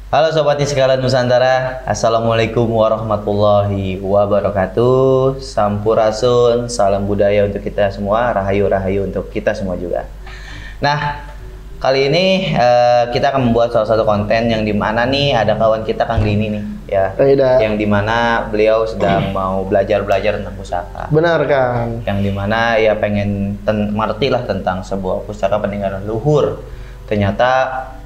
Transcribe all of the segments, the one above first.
Halo Sobat sekalian Nusantara, Assalamualaikum warahmatullahi wabarakatuh. Sampurasun, salam budaya untuk kita semua, rahayu-rahayu untuk kita semua juga. Nah, kali ini kita akan membuat salah satu konten yang dimana nih ada kawan kita Kang Dini nih, ya, yang dimana beliau sedang mau belajar tentang pusaka. Benar Kang. Yang dimana ya pengen ngerti lah tentang sebuah pusaka peninggalan leluhur. Ternyata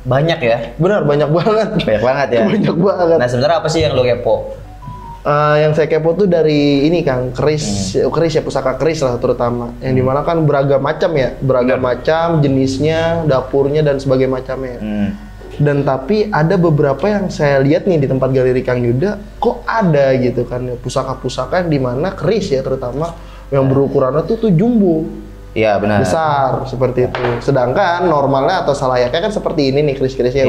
banyak ya. Benar, banyak banget. Banyak banget ya. Banyak banget. Nah sebenarnya apa sih yang lo kepo? Yang saya kepo tuh dari ini Kang, keris ya, pusaka keris lah terutama. Yang dimana kan beragam macam ya, beragam macam jenisnya, dapurnya dan sebagainya macamnya. Dan tapi ada beberapa yang saya lihat nih di tempat galeri Kang Yuda, kok ada gitu kan ya, pusaka-pusaka yang dimana keris ya terutama yang berukurannya tuh jumbo. Iya benar. Besar seperti itu. Sedangkan normalnya atau selayaknya kan seperti ini nih keris-kerisnya,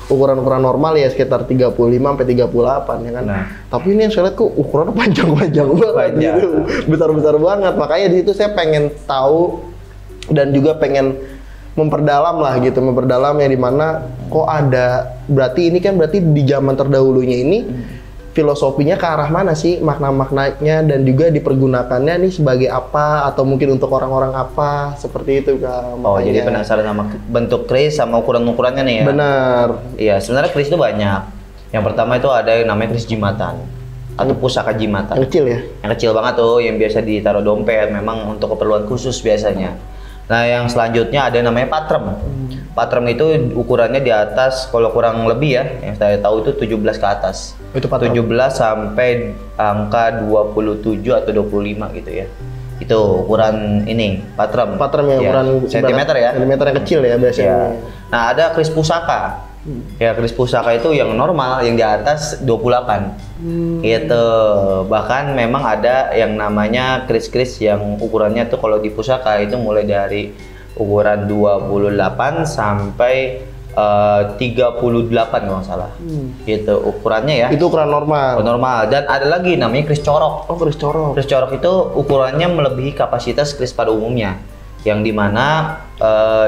ukuran normal ya sekitar 35 sampai 38 ya kan. Nah. Tapi ini yang saya lihat kok ukurannya panjang banget gitu. Besar-besar banget. Makanya di situ saya pengen tahu dan juga pengen memperdalam lah gitu, memperdalam yang dimana kok ada, berarti ini kan berarti di zaman terdahulunya ini filosofinya ke arah mana sih, makna-maknanya dan juga dipergunakannya nih sebagai apa atau mungkin untuk orang-orang apa, seperti itu Kak. Oh, jadi penasaran sama bentuk keris sama ukuran-ukurannya nih ya? Benar. Iya, sebenarnya keris itu banyak. Yang pertama itu ada yang namanya keris jimatan atau pusaka jimatan. Yang kecil ya? Yang kecil banget tuh, yang biasa ditaruh dompet, memang untuk keperluan khusus biasanya. Nah, yang selanjutnya ada yang namanya patrem. Patrem itu ukurannya di atas, kalau kurang lebih ya, yang saya tahu itu 17 ke atas. Itu patrem. 17 sampai angka 27 atau 25 gitu ya. Itu ukuran ini, patrem. Patrem ya, ukuran sentimeter ya. Sentimeter yang kecil ya biasanya. Ya. Nah, ada keris pusaka. Ya, keris pusaka itu yang normal, yang di atas 28. Gitu. Bahkan memang ada yang namanya keris-keris yang ukurannya tuh kalau di pusaka itu mulai dari ukuran 28 sampai 38 kalau nggak salah. Gitu ukurannya ya. Itu ukuran normal. Normal. Dan ada lagi namanya keris corok. Oh, keris corok. Keris corok itu ukurannya melebihi kapasitas keris pada umumnya. Yang dimana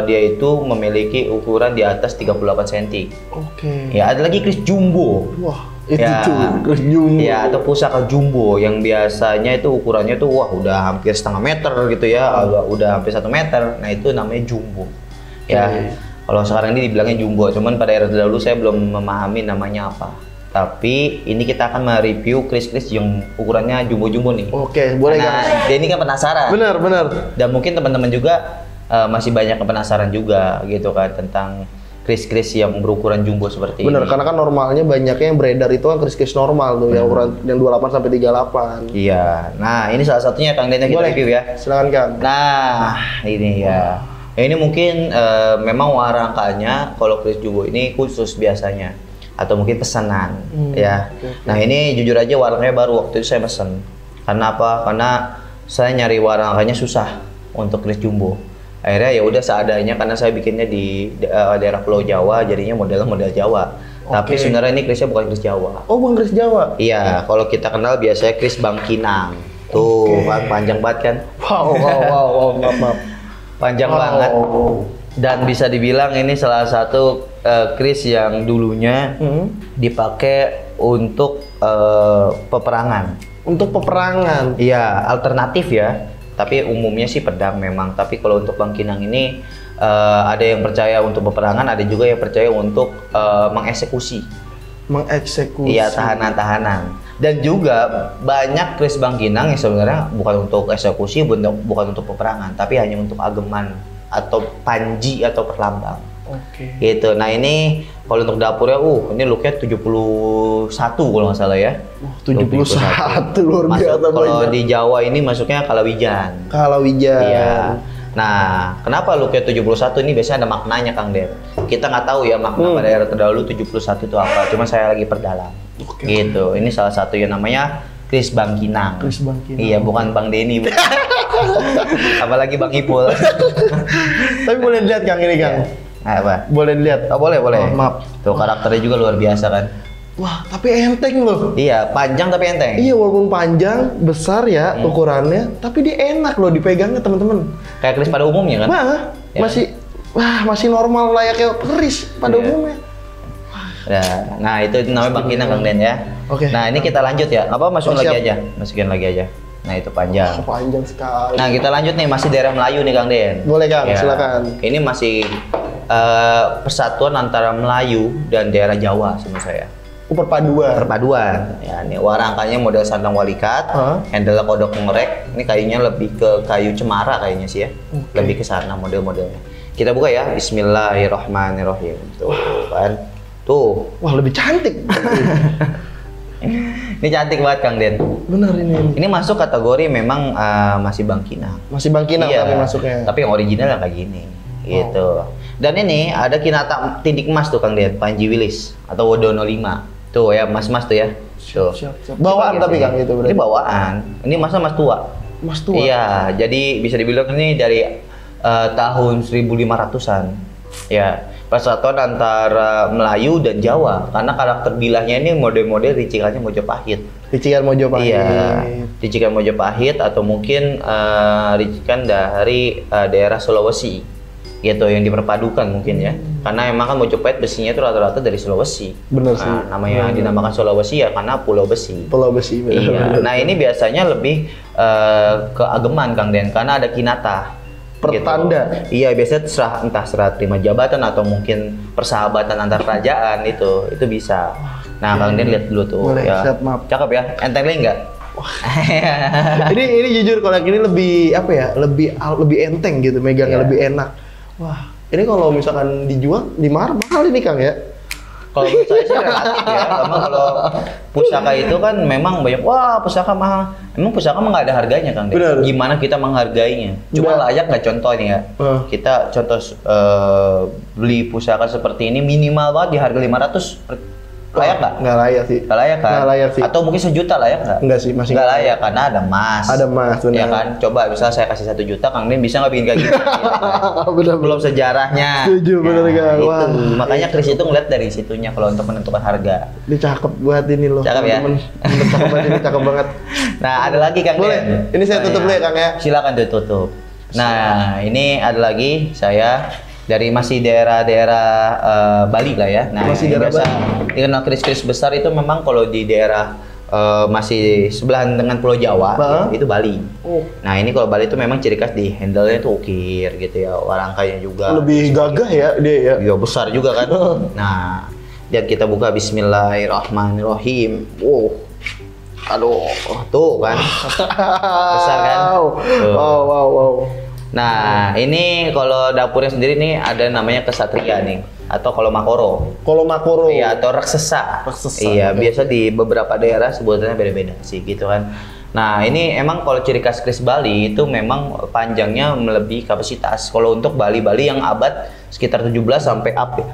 dia itu memiliki ukuran di atas 38 cm. Oke. Ya, ada lagi keris jumbo. Wah, itu ya, tuh keris jumbo. Ya, atau pusaka jumbo yang biasanya itu ukurannya tuh wah udah hampir setengah meter gitu ya, udah hampir 1 meter. Nah, itu namanya jumbo. Ya, kalau sekarang ini dibilangnya jumbo, cuman pada era terdahulu saya belum memahami namanya apa. Tapi ini kita akan mereview keris-keris yang ukurannya jumbo-jumbo nih. Oke, boleh kan? Dia ini kan penasaran. Benar. Dan mungkin teman-teman juga masih banyak penasaran juga gitu kan tentang keris-keris yang berukuran jumbo seperti ini. Bener, karena kan normalnya banyaknya yang beredar itu kan keris-keris normal tuh, yang ukuran yang 28 sampai 38. Iya. Nah, ini salah satunya Kang Den yang kita review ya. Silakan Kang. Nah, ini ya. Ini mungkin memang warangkanya kalau keris jumbo ini khusus biasanya atau mungkin pesanan ya. Nah, ini jujur aja warangnya baru, waktu itu saya pesen. Karena apa? Karena saya nyari warangnya susah untuk keris jumbo. Akhirnya ya udah seadanya karena saya bikinnya di daerah Pulau Jawa, jadinya model Jawa. Tapi sebenarnya ini kerisnya bukan keris Jawa. Oh, bukan keris Jawa? Iya, kalau kita kenal biasanya keris Bangkinang. Tuh, kan panjang banget kan? Wow, maaf. Panjang banget. Dan bisa dibilang ini salah satu keris yang dulunya dipakai untuk peperangan. Untuk peperangan? Iya, alternatif ya. Tapi umumnya sih pedang memang. Tapi kalau untuk Bangkinang ini ada yang percaya untuk peperangan, ada juga yang percaya untuk mengeksekusi. Mengeksekusi? Iya, tahanan-tahanan. Dan juga banyak keris Bangkinang yang sebenarnya bukan untuk eksekusi, bukan untuk peperangan, tapi hanya untuk ageman atau panji atau perlambang. Oke. Gitu. Nah, ini kalau untuk dapurnya ini looknya 71 kalau nggak salah ya. 71 luar biasa. Kalau di Jawa ini masuknya Kalawijan. Iya. Nah, kenapa looknya 71 ini biasanya ada maknanya Kang Den. Kita nggak tahu ya makna pada era terdahulu 71 itu apa. Cuma saya lagi perdalam. Gitu. Ini salah satu yang namanya keris Bangkinang. Keris Bangkinang. Iya, bukan Bang Denny. Apalagi Bang Ipul. Tapi boleh dilihat Kang ini Kang. Apa? Boleh dilihat? Oh, boleh. Oh, maaf. Tuh karakternya juga luar biasa kan. Wah, tapi enteng loh. Iya, panjang tapi enteng. Iya, walaupun panjang, besar ya ukurannya, tapi dia enak loh dipegangnya teman-teman. Kayak keris pada umumnya kan? Nah, ya. masih normal layaknya keris pada umumnya. Nah, itu namanya bangkinang Kang Den ya. Oke. Nah, ini kita lanjut ya. Apa masukin lagi siap. aja? Masukin lagi aja. Nah, itu panjang. Panjang sekali. Nah, kita lanjut nih, masih daerah Melayu nih Kang Den. Boleh Kang, Ya, silakan. Ini masih persatuan antara Melayu dan daerah Jawa menurut saya. Perpaduan. Ya, ini warangkanya model sandang walikat, handle kodok ngorek. Ini kayunya lebih ke kayu cemara kayaknya sih ya. Lebih ke sana model-modelnya. Kita buka ya. Bismillahirrahmanirrahim. Tuh kan. Tuh. Wah, lebih cantik. Ini cantik banget Kang Den. Bener ini. Ini masuk kategori memang masih bangkinang. Masih bangkinang Iya, tapi masuknya. tapi yang original kayak gini. Gitu. Dan ini ada kinata tindik emas tuh Kang Den, Panji Wilis atau Wodono 5. Tuh ya, mas-mas tuh ya. Tuh. Siap. Bawaan tapi Kang itu berarti. Ini bawaan. Ini mas tua. Mas tua. Iya, jadi bisa dibilang ini dari tahun 1500-an. Ya, persatuan antara Melayu dan Jawa karena karakter bilahnya ini model-model ricikannya Mojopahit. Ricikan Mojopahit. Iya, ricikan Mojopahit atau mungkin ricikan dari daerah Sulawesi. Gitu yang diperpadukan mungkin ya. Karena emang kan Mojopahit besinya itu rata-rata dari Sulawesi. Bener sih. Namanya dinamakan Sulawesi ya karena pulau besi. Pulau Besi. Iya. Nah, ini biasanya lebih keageman Kang Den karena ada kinata. Pertanda. Gitu. Iya, biasanya entah serah terima jabatan atau mungkin persahabatan antar kerajaan itu bisa. Nah, Kang Den lihat dulu tuh. Boleh, ya. siap, maaf. Cakep ya. Enteng nggak? ini jujur kalau yang ini lebih apa ya? Lebih enteng gitu, megangnya Iya. lebih enak. Wah, ini kalau misalkan dijual di mahal ini Kang ya. Kalau menurut saya sih relatif ya, karena kalau pusaka itu kan memang banyak, wah pusaka mahal. Emang pusaka mah nggak ada harganya Kang Den. Benar. Gimana kita menghargainya? Cuma layak nggak contoh nih ya. Kita contoh beli pusaka seperti ini minimal banget di harga 500. Layak nggak? Nggak layak sih. Nggak layak kan? Nggak layak sih. Atau mungkin 1 juta layak nggak? Nggak sih, masih nggak layak karena ada emas. Ada emas, benar. Ya kan? Coba misalnya saya kasih 1 juta, Kang Den bisa nggak bikin kayak gitu? Benar. Belum sejarahnya. Setuju, benar Kang. Itu. Wah. Makanya Chris itu ngeliat dari situnya kalau untuk menentukan harga. Ini cakep buat ini loh. Cakep ya? Cakep banget ini, cakep banget. Nah, ada lagi Kang Boleh. Den. Ini saya tutup dulu ya Kang ya. Silakan ditutup. Nah, ini ada lagi saya dari masih daerah-daerah Bali lah ya. Nah, Masih ini daerah biasa dikenal keris-keris besar itu memang kalau di daerah masih sebelahan dengan Pulau Jawa itu Bali. Nah, ini kalau Bali itu memang ciri khas di handle-nya itu ukir gitu ya, warangkanya juga. Lebih gagah ya dia ya. Iya, besar juga kan. Nah, dan kita buka Bismillahirrahmanirrahim. Aduh, tuh kan. Besar kan? Tuh. Wow. Nah, ini kalau dapurnya sendiri nih ada namanya kesatria nih, atau kalau makoro. Iya, atau raksasa. Iya, biasa di beberapa daerah sebutannya beda-beda sih gitu kan. Nah, ini emang kalau ciri khas keris Bali itu memang panjangnya melebihi kapasitas. Kalau untuk Bali yang abad sekitar 17 sampai up ya.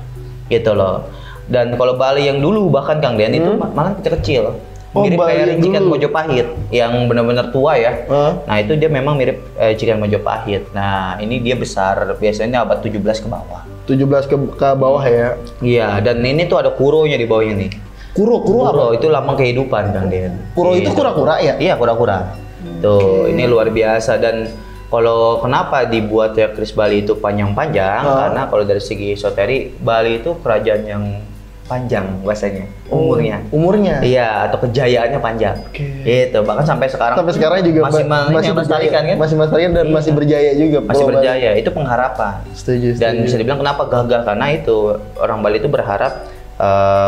Gitu loh. Dan kalau Bali yang dulu bahkan Kang Den itu malah kecil-kecil. Mirip kayak ricikan Mojopahit yang benar-benar tua ya. Nah, itu dia memang mirip ricikan Mojopahit. Nah, ini dia besar, biasanya abad 17 ke bawah. 17 ke bawah ya. Iya, dan ini tuh ada kuronya di bawahnya nih. Kuro apa? Itu lambang kehidupan Kang Den. Kuro itu kura-kura ya? Iya, kura-kura. Tuh, ini luar biasa. Dan kalau kenapa dibuat ya keris Bali itu panjang-panjang? Karena kalau dari segi esoteri, Bali itu kerajaan yang panjang bahasanya, umurnya. Iya, atau kejayaannya panjang. Gitu, bahkan sampai sekarang juga masih melestarikan kan? Masih melestarikan dan masih berjaya juga. Masih berjaya, itu pengharapan. Setuju. Dan bisa dibilang kenapa gagah, karena itu orang Bali itu berharap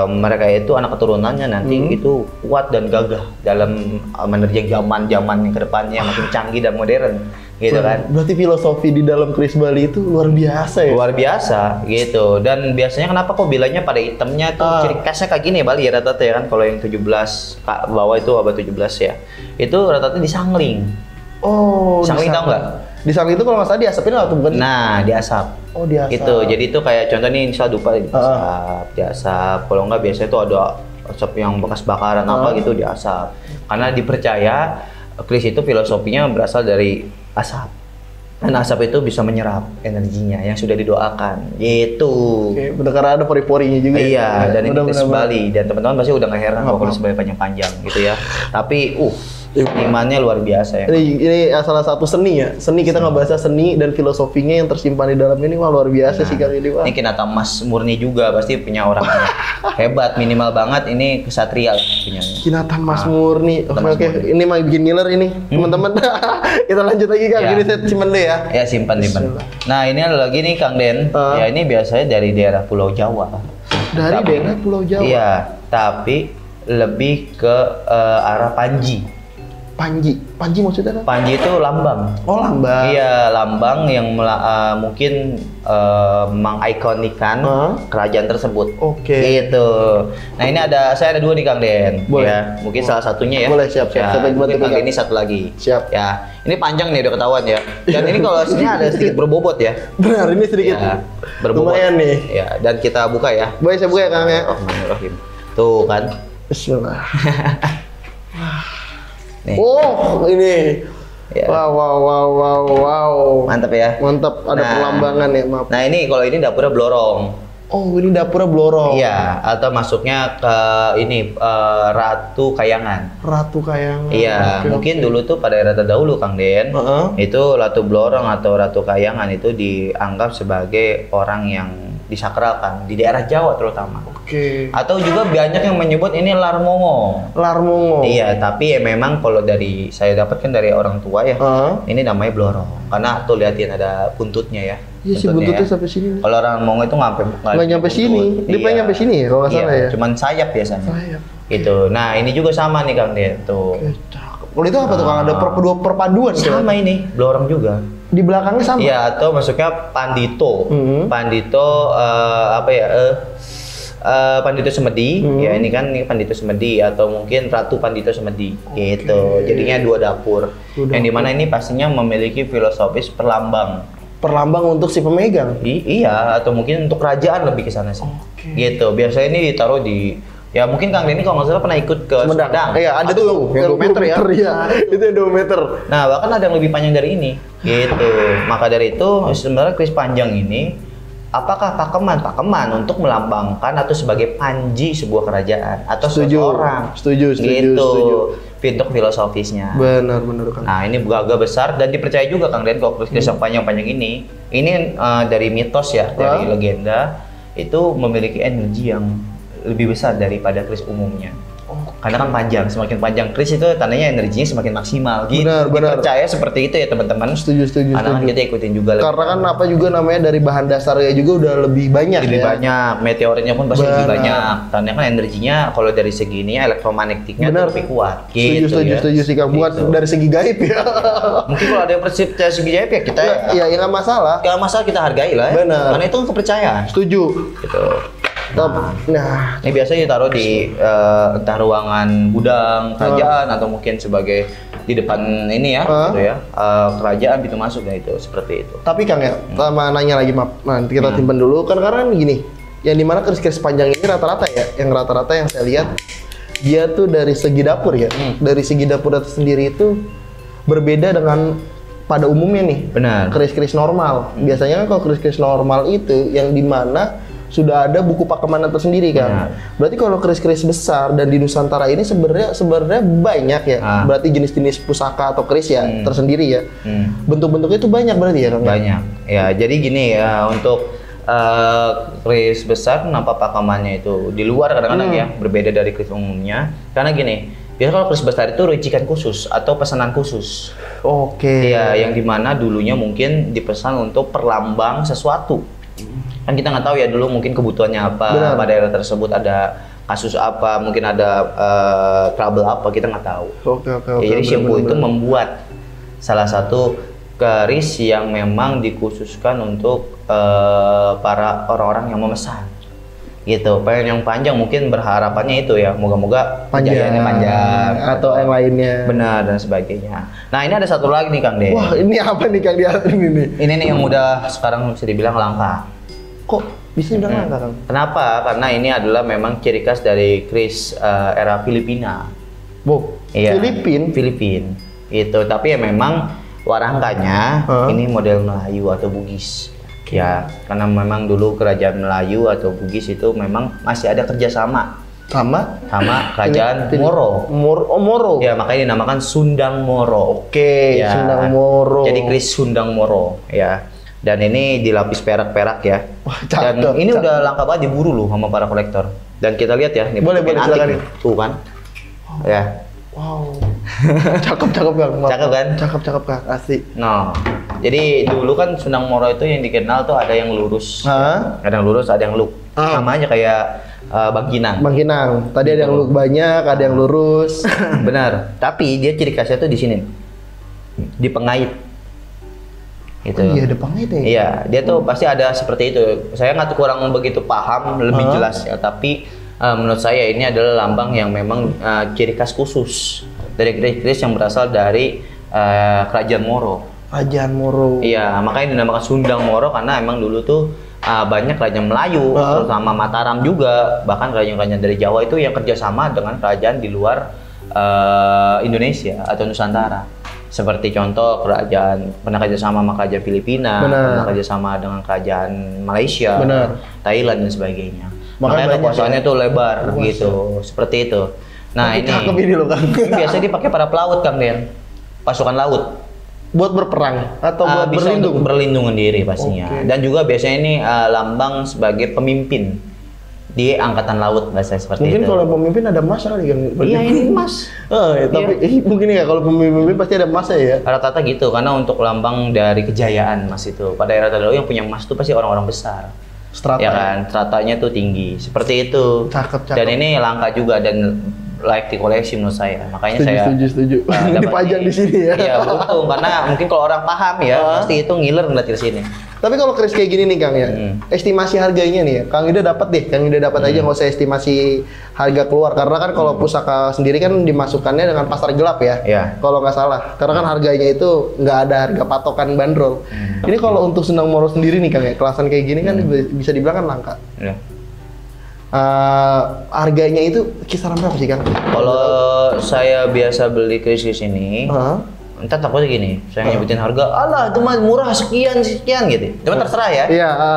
mereka itu anak keturunannya nanti itu kuat dan gagah dalam menerjang zaman ke depannya makin canggih dan modern. Gitu kan. Berarti filosofi di dalam keris Bali itu luar biasa ya? Luar biasa gitu. Dan biasanya kenapa kok bilangnya pada itemnya tuh ciri khasnya kayak gini Bali ya rata-rata ya kan. Kalau yang 17 ke bawah itu abad 17 ya. Itu rata-rata disangling. Sangling tahu nggak? Disangling itu kalau nggak salah diasapin atau bukan? Nah, diasap. Diasap. Itu. Jadi itu kayak contoh nih misal dupa diasap. Kalau nggak biasanya tuh ada asap yang bekas bakaran apa gitu diasap. Karena dipercaya keris itu filosofinya berasal dari asap. Dan asap itu bisa menyerap energinya yang sudah didoakan. Gitu. Bener karena ada pori-porinya juga. Iya, dan ini keris Bali dan teman-teman pasti udah nggak heran kalau keris Bali panjang-panjang gitu ya. Tapi Senimannya luar biasa ya. Ini salah satu seni ya. Seni kita ngebahas seni dan filosofinya yang tersimpan di dalam ini, wah luar biasa sih Kang ini. Wah. Ini Kinata Mas murni juga pasti punya orangnya. Hebat, minimal banget ini kesatria punya. Kinata Mas murni. Oke. Ini mah bikin ngiler ini, teman-teman. Kita lanjut lagi Kang. Ini saya simpen deh ya. Ya, simpan. Nah, ini ada lagi nih Kang Den. Ya, ini biasanya dari daerah Pulau Jawa. Dari daerah Pulau Jawa. Iya, tapi lebih ke arah Panji. Panji maksudnya apa? Panji itu lambang. Oh, lambang. Iya, lambang yang mungkin mengikonikan kerajaan tersebut. Oke. Gitu. Nah, ini saya ada dua nih Kang Den. Boleh. Ya, mungkin salah satunya ya. Boleh, siap. Ya, mungkin Kang Den ini satu lagi. Siap. Ya, ini panjang nih udah ketahuan ya. Dan ini kalau aslinya ada sedikit berbobot ya. Benar, ini sedikit. Ya, berbobot. Lumayan nih. Ya, dan kita buka ya. Boleh saya buka ya Kang ya. Bismillahirrahmanirrahim. Tuh kan. Bismillah. Nih. Oh, ini. Ya. Wow. Mantap ya. Mantap, ada perlambangan ya, maaf. Nah, ini kalau ini dapurnya blorong. Oh, ini dapurnya blorong. Iya, atau masuknya ke ini Ratu Kayangan. Ratu Kayangan. Iya, mungkin dulu tuh pada era terdahulu Kang Den, itu Ratu Blorong atau Ratu Kayangan itu dianggap sebagai orang yang disakralkan di daerah Jawa terutama. Oke. Atau juga banyak yang menyebut ini Larmongo. Iya, tapi ya memang kalau dari saya dapatkan dari orang tua ya, ini namanya Blorong. Karena tuh liatin ada buntutnya ya. Iya sih, buntutnya sampai sini. Kalau Larmongo itu nggak nyampe sini. Dia pengen nyampe sini ya kalau nggak salah ya. Cuman sayap biasanya. Sayap. Gitu. Nah, ini juga sama nih Kang Den tuh. Kalau itu apa tuh Kang? Ada perpaduan sama ini, Blorong juga. Di belakangnya sama? Iya, atau maksudnya Pandito. Pandito Pandito Semedi, ya ini kan ini Pandito Semedi atau mungkin Ratu Pandito Semedi, gitu. Jadinya dua dapur. Yang dimana ini pastinya memiliki filosofis perlambang untuk si pemegang. Iya, atau mungkin untuk kerajaan lebih ke sana sih. Gitu. Biasanya ini ditaruh di ya mungkin Kang Denny kalau nggak salah pernah ikut ke Sumedang. Iya, ada tuh yang 2 meter ya. Iya, itu yang 2 meter. Nah, bahkan ada yang lebih panjang dari ini. Gitu. Maka dari itu sebenarnya kris panjang ini apakah pakeman untuk melambangkan atau sebagai panji sebuah kerajaan atau seseorang. Setuju. Pintu filosofisnya. Benar Kang. Nah, ini gagah besar dan dipercaya juga Kang Den kalau kris yang panjang ini dari mitos ya, dari legenda itu memiliki energi yang lebih besar daripada kris umumnya. Karena kan panjang, semakin panjang kris itu tandanya energinya semakin maksimal gitu. Benar. Percaya seperti itu ya teman-teman. Setuju. Karena kan kita ikutin juga. Karena kan apa juga namanya dari bahan dasarnya juga udah lebih banyak. Banyak, meteoritnya pun pasti lebih banyak. Karena kan energinya kalau dari segi ini elektromagnetiknya lebih kuat. Gitu, setuju sih Kang. Bukan dari segi gaib ya. Mungkin kalau ada yang percaya segi gaib ya kita ya nggak masalah. Nggak masalah, kita hargai lah. Benar. Karena itu kepercayaan. Setuju. Gitu. Nah, ini biasanya ditaruh di entah ruangan gudang kerajaan atau mungkin sebagai di depan ini ya, gitu ya, kerajaan pintu masuk dan itu seperti itu. Tapi Kang ya, sama nanya lagi maaf, nanti kita simpan dulu karena gini, yang dimana kris-kris panjang ini rata-rata yang saya lihat dia tuh dari segi dapur ya, dari segi dapur itu sendiri itu berbeda dengan pada umumnya nih. Benar. Kris-kris normal, biasanya kan kalau kris-kris normal itu yang dimana sudah ada buku pakeman tersendiri kan. Berarti kalau kris-kris besar dan di Nusantara ini sebenarnya banyak ya. Berarti jenis-jenis pusaka atau kris ya tersendiri ya. Bentuk-bentuknya itu banyak berarti ya Kang? Banyak. Ya, jadi gini ya, untuk kris besar kenapa pakemannya itu di luar kadang-kadang ya, berbeda dari kris umumnya. Karena gini, biasanya kalau kris besar itu rujukan khusus atau pesanan khusus. Ya, yang dimana dulunya mungkin dipesan untuk perlambang sesuatu. Kan kita nggak tahu ya dulu mungkin kebutuhannya apa, pada daerah tersebut ada kasus apa, mungkin ada trouble apa, kita nggak tahu. Jadi Shimpu itu membuat salah satu keris yang memang dikhususkan untuk para orang-orang yang memesan. Gitu, pengen yang panjang mungkin berharapannya itu ya, moga-moga penjajaannya panjang atau yang lainnya. Benar dan sebagainya. Nah, ini ada satu lagi nih Kang Den. Wah, ini apa nih Kang ini nih? Ini nih yang udah sekarang bisa dibilang langka. Kok bisa dibilang langka Kang? Kenapa? Karena ini adalah memang ciri khas dari kris era Filipina. Iya. Filipin. Itu, tapi ya memang warangkanya ini model Melayu atau Bugis. Ya, karena memang dulu kerajaan Melayu atau Bugis itu memang masih ada kerjasama Sama kerajaan Moro. Moro. Ya, makanya dinamakan Sundang Moro. Oke, ya. Sundang Moro. Jadi keris Sundang Moro, ya. Dan ini dilapis perak-perak ya. Wah, dan ini udah langka banget diburu loh sama para kolektor. Dan kita lihat ya, nih boleh silakan nih. Tuh kan. Ya. Wow. Cakep Kang. Cakep kan? Cakep Kang, asli. Nah, jadi dulu kan Sundang Moro itu yang dikenal tuh ada yang lurus. Ada yang lurus, ada yang look. Sama aja kayak Bang Kinang. Tadi ada yang look banyak, ada yang lurus. Benar. Tapi dia ciri khasnya tuh di sini. Di pengait. Gitu. Oh, iya, ada pengait ya? Iya, dia tuh pasti ada seperti itu. Saya nggak kurang begitu paham lebih jelas ya, tapi menurut saya ini adalah lambang yang memang ciri khas khusus dari keris yang berasal dari kerajaan Moro. Kerajaan Moro. Iya, makanya dinamakan Sundang Moro karena emang dulu tuh banyak kerajaan Melayu, terutama Mataram juga, bahkan kerajaan-kerajaan dari Jawa itu yang kerjasama dengan kerajaan di luar Indonesia atau Nusantara. Seperti contoh pernah kerjasama sama kerajaan Filipina, pernah kerjasama dengan kerajaan Malaysia, Thailand dan sebagainya. Makanya kekuasaannya tuh lebar gitu, seperti itu. Nah, ini cakep ini loh Kang. Ini biasanya dipakai para pelaut Kang Den, pasukan laut. Buat berperang atau buat bisa berlindung? Untuk berlindungan diri pastinya. Dan juga biasanya ini lambang sebagai pemimpin di angkatan laut, bahasa seperti mungkin itu. Kalau pemimpin ada emas kali kan? Iya, ini emas. Tapi mungkin ya kalau pemimpin pasti ada emasnya ya. Rata-rata gitu, karena untuk lambang dari kejayaan emas itu. Pada era terdahulu yang punya emas itu pasti orang-orang besar. Strata ya kan, stratanya tuh tinggi. Seperti itu. Cakep. Dan ini langka juga dan layak dikoleksi menurut saya. Makanya setuju. Dipajang di sini ya. Iya, beruntung karena mungkin kalau orang paham ya, pasti itu ngiler ngeliat di sini. Tapi kalau keris kayak gini nih Kang ya, estimasi harganya nih ya, Kang Yuda dapat aja, nggak usah estimasi harga keluar, karena kan kalau pusaka sendiri kan dimasukkannya dengan pasar gelap ya, kalau nggak salah, karena kan harganya itu nggak ada harga patokan bandrol. Ini kalau untuk Sundang Moro sendiri nih Kang ya, kelasan kayak gini kan bisa dibilang kan langka. Harganya itu kisaran berapa sih Kang? Kalau saya biasa beli keris ini, entar takutnya gini, saya nyebutin harga, alah itu mah murah sekian gitu. Cuma terserah ya.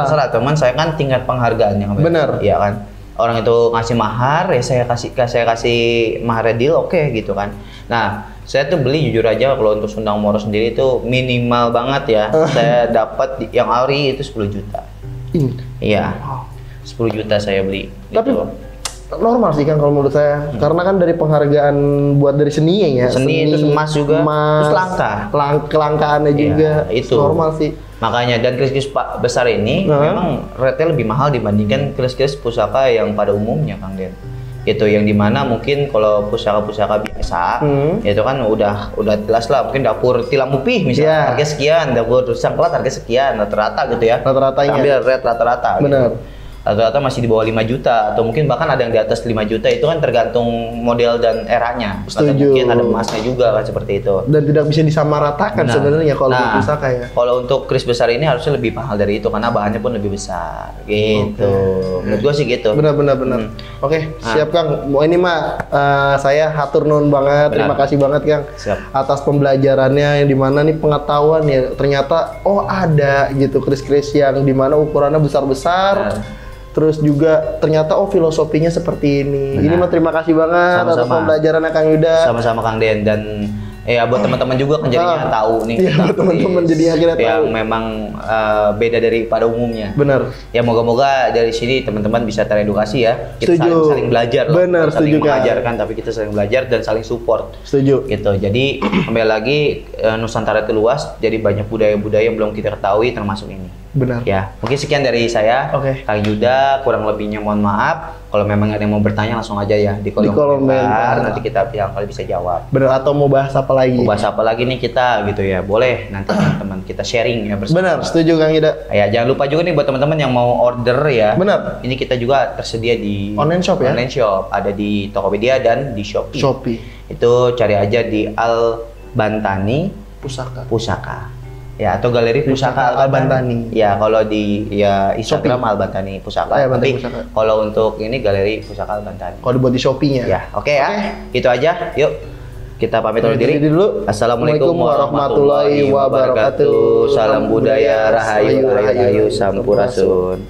Terserah, teman saya kan tingkat penghargaannya. Bener. Iya kan. Orang itu ngasih mahar, ya saya kasih mahar deal, oke gitu kan. Nah, saya tuh beli jujur aja kalau untuk Sundang Moro sendiri itu minimal banget ya. Saya dapat yang ori itu 10 juta. Iya. 10 juta saya beli. Tapi normal sih kan kalau menurut saya, karena kan dari penghargaan buat dari seni ya, seni itu emas juga, terus kelangkaannya juga itu normal sih. Makanya dan keris-keris besar ini memang rate-nya lebih mahal dibandingkan keris-keris pusaka yang pada umumnya Kang Den. Itu yang dimana mungkin kalau pusaka-pusaka biasa itu kan udah jelas lah, mungkin dapur tilam upih misalnya harga sekian, dapur sangklat harga sekian, rata-rata gitu ya. Rata-ratanya. Ambil rate rata-rata. Benar. Gitu. Rata-rata masih di bawah 5 juta atau mungkin bahkan ada yang di atas 5 juta, itu kan tergantung model dan eranya. Atau mungkin ada emasnya juga kan seperti itu. Dan tidak bisa disamaratakan sebenarnya kalau pusaka ya. Kalau untuk keris besar ini harusnya lebih mahal dari itu karena bahannya pun lebih besar gitu. Menurut gua sih gitu. Benar. Oke, siap Kang. Ini mah saya hatur nuhun banget. Terima kasih banget Kang atas pembelajarannya, yang dimana nih pengetahuan ya, ternyata ada gitu keris-keris yang dimana ukurannya besar-besar. Terus juga ternyata filosofinya seperti ini. Ini mah terima kasih banget atas pembelajarannya Kang Yuda. Sama-sama Kang Den, dan ya buat teman-teman juga kan jadinya tahu nih. Iya, buat teman-teman jadi akhirnya tahu. Yang memang beda daripada umumnya. Benar. Ya moga-moga dari sini teman-teman bisa teredukasi ya. Kita saling belajar loh. Benar, saling setuju mengajarkan, tapi kita saling belajar dan saling support. Setuju. Gitu. Jadi kembali lagi Nusantara itu luas, jadi banyak budaya-budaya yang belum kita ketahui termasuk ini. Benar. Ya, mungkin sekian dari saya. Kang Yuda, kurang lebihnya mohon maaf. Kalau memang ada yang mau bertanya langsung aja ya di kolom komentar. Nanti kita bilang kalau bisa jawab. Benar, atau mau bahas apa lagi? Mau bahas apa lagi nih kita gitu ya. Boleh nanti teman-teman kita sharing ya bersama. Benar, setuju Kang Yuda. Ya, jangan lupa juga nih buat teman-teman yang mau order ya. Benar. Ini kita juga tersedia di online shop ya. Online shop, ada di Tokopedia dan di Shopee. Itu cari aja di Al Bantani Pusaka. Ya, atau Galeri Pusaka Al Bantani. Ya, kalau di Instagram Al Bantani Pusaka. Tapi kalau untuk ini Galeri Pusaka Al Bantani. Kalau dibuat di Shopee-nya. Ya, oke ya. Itu aja. Yuk. Kita pamit undur diri. Assalamualaikum warahmatullahi wabarakatuh. Salam budaya, rahayu, sampurasun.